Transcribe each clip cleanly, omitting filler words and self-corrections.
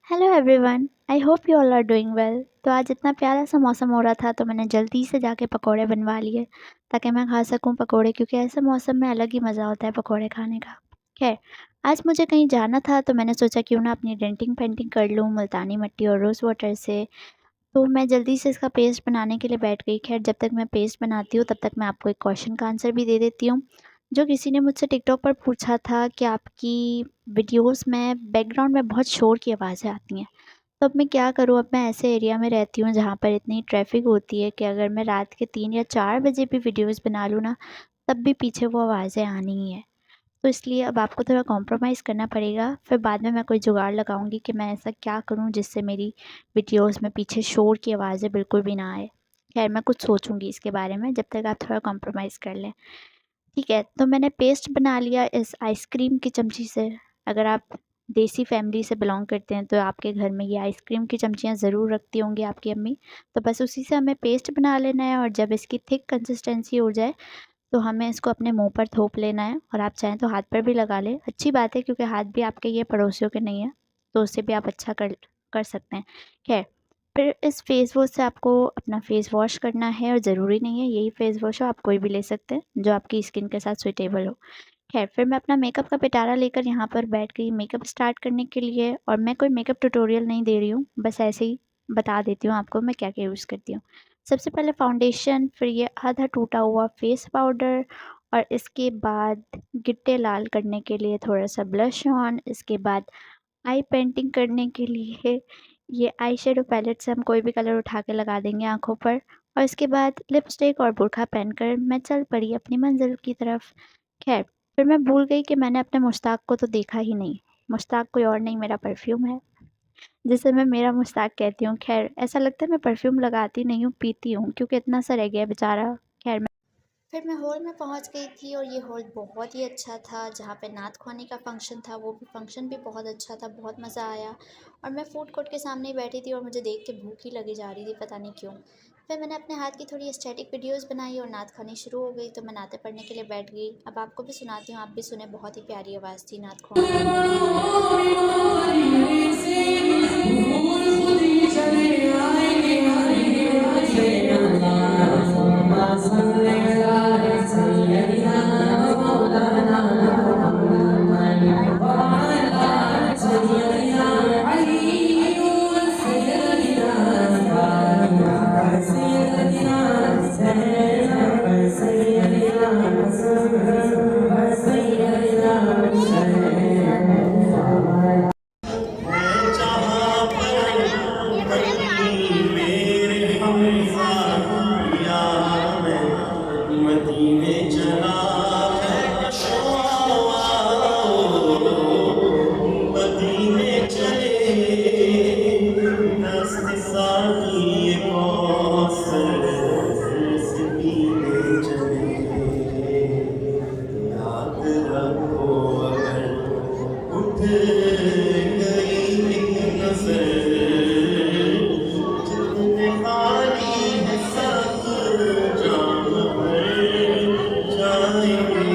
Hello everyone, I hope you all are doing well. तो आज इतना प्यारा सा मौसम हो रहा था तो मैंने जल्दी से जाके पकोड़े बनवा लिए ताकि मैं खा सकूं पकोड़े, क्योंकि ऐसे मौसम में अलग ही मज़ा होता है पकोड़े खाने का। खैर, आज मुझे कहीं जाना था तो मैंने सोचा क्यों ना अपनी डेंटिंग पेंटिंग कर लूँ मुल्तानी मिट्टी और रोज़ वाटर से। तो मैं जल्दी से इसका पेस्ट बनाने के लिए बैठ गई। खैर, जब तक मैं पेस्ट बनाती हूँ तब तक मैं आपको एक क्वेश्चन का आंसर भी दे देती हूँ, जो किसी ने मुझसे टिकटॉक पर पूछा था कि आपकी वीडियोस में बैकग्राउंड में बहुत शोर की आवाज़ें आती हैं। तो अब मैं क्या करूँ? अब मैं ऐसे एरिया में रहती हूँ जहाँ पर इतनी ट्रैफ़िक होती है कि अगर मैं रात के 3 या 4 बजे भी वीडियोज़ बना लूँ ना, तब भी पीछे वो आवाज़ें आनी ही हैं। तो इसलिए अब आपको थोड़ा कॉम्प्रोमाइज़ करना पड़ेगा, फिर बाद में मैं कोई जुगाड़ लगाऊँगी कि मैं ऐसा क्या करूँ जिससे मेरी वीडियोज़ में पीछे शोर की आवाज़ें बिल्कुल भी ना आए। ख़ैर, मैं कुछ सोचूँगी इसके बारे में, जब तक आप थोड़ा कॉम्प्रोमाइज़ कर लें। ठीक है, तो मैंने पेस्ट बना लिया इस आइसक्रीम की चमची से। अगर आप देसी फैमिली से बिलॉन्ग करते हैं तो आपके घर में ये आइसक्रीम की चमचियाँ ज़रूर रखती होंगी आपकी अम्मी। तो बस उसी से हमें पेस्ट बना लेना है और जब इसकी थिक कंसिस्टेंसी हो जाए तो हमें इसको अपने मुँह पर थोप लेना है, और आप चाहें तो हाथ पर भी लगा लें। अच्छी बात है क्योंकि हाथ भी आपके ये पड़ोसियों के नहीं है, तो उससे भी आप अच्छा कर कर सकते हैं। ख़ैर, फिर इस फेस वॉश से आपको अपना फेस वॉश करना है, और ज़रूरी नहीं है यही फेस वॉश हो, आप कोई भी ले सकते हैं जो आपकी स्किन के साथ सूटेबल हो। ख़ैर, फिर मैं अपना मेकअप का पिटारा लेकर यहाँ पर बैठ गई मेकअप स्टार्ट करने के लिए, और मैं कोई मेकअप ट्यूटोरियल नहीं दे रही हूँ, बस ऐसे ही बता देती हूँ आपको मैं क्या-क्या यूज़ करती हूँ। सबसे पहले फाउंडेशन, फिर ये आधा टूटा हुआ फेस पाउडर, और इसके बाद गिट्टे लाल करने के लिए थोड़ा-सा ब्लश ऑन, इसके बाद आई पेंटिंग करने के लिए ये आई शेडो पैलेट से हम कोई भी कलर उठा के लगा देंगे आँखों पर, और इसके बाद लिपस्टिक और बुर्का पहनकर मैं चल पड़ी अपनी मंज़िल की तरफ। ख़ैर, फिर मैं भूल गई कि मैंने अपने मुश्ताक को तो देखा ही नहीं। मुश्ताक कोई और नहीं, मेरा परफ्यूम है, जिसे मैं मेरा मुश्ताक कहती हूँ। ख़ैर, ऐसा लगता है मैं परफ्यूम लगाती नहीं हूँ, पीती हूँ, क्योंकि इतना सा रह गया है बेचारा। ख़ैर, फिर मैं हॉल में पहुंच गई थी, और ये हॉल बहुत ही अच्छा था जहाँ पे नात ख़्वानी का फ़ंक्शन था। वो भी फ़ंक्शन भी बहुत अच्छा था, बहुत मज़ा आया। और मैं फ़ूड कोर्ट के सामने ही बैठी थी और मुझे देख के भूख ही लगी जा रही थी, पता नहीं क्यों। फिर मैंने अपने हाथ की थोड़ी एस्थेटिक वीडियोस बनाई और नात ख़्वानी शुरू हो गई, तो मैं नाते पढ़ने के लिए बैठ गई। अब आपको भी सुनाती हूँ, आप भी सुने, बहुत ही प्यारी आवाज़ थी नात ख़्वानी मदीने चला मदीने चले दस्त साकी कौसर सीने चले याद रखो अगर उठ गई एक नजर जितने खाली है सब जाम भर जाएंगे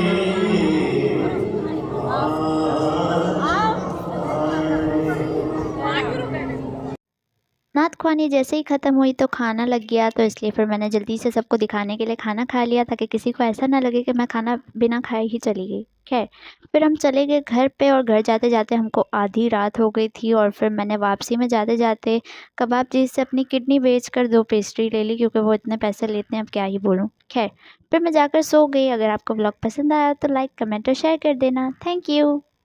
नात ख़्वानी जैसे ही ख़त्म हुई तो खाना लग गया, तो इसलिए फिर मैंने जल्दी से सबको दिखाने के लिए खाना खा लिया ताकि किसी को ऐसा ना लगे कि मैं खाना बिना खाए ही चली गई। ख़ैर, फिर हम चले गए घर पे, और घर जाते-जाते हमको आधी रात हो गई थी, और फिर मैंने वापसी में जाते-जाते कबाब जी से अपनी किडनी बेचकर 2 पेस्ट्री ले ली, क्योंकि वो इतने पैसे लेते हैं, अब क्या ही बोलूँ। ख़ैर, फिर मैं जाकर सो गई। अगर आपको व्लॉग पसंद आया तो लाइक, कमेंट और शेयर कर देना। Thank you.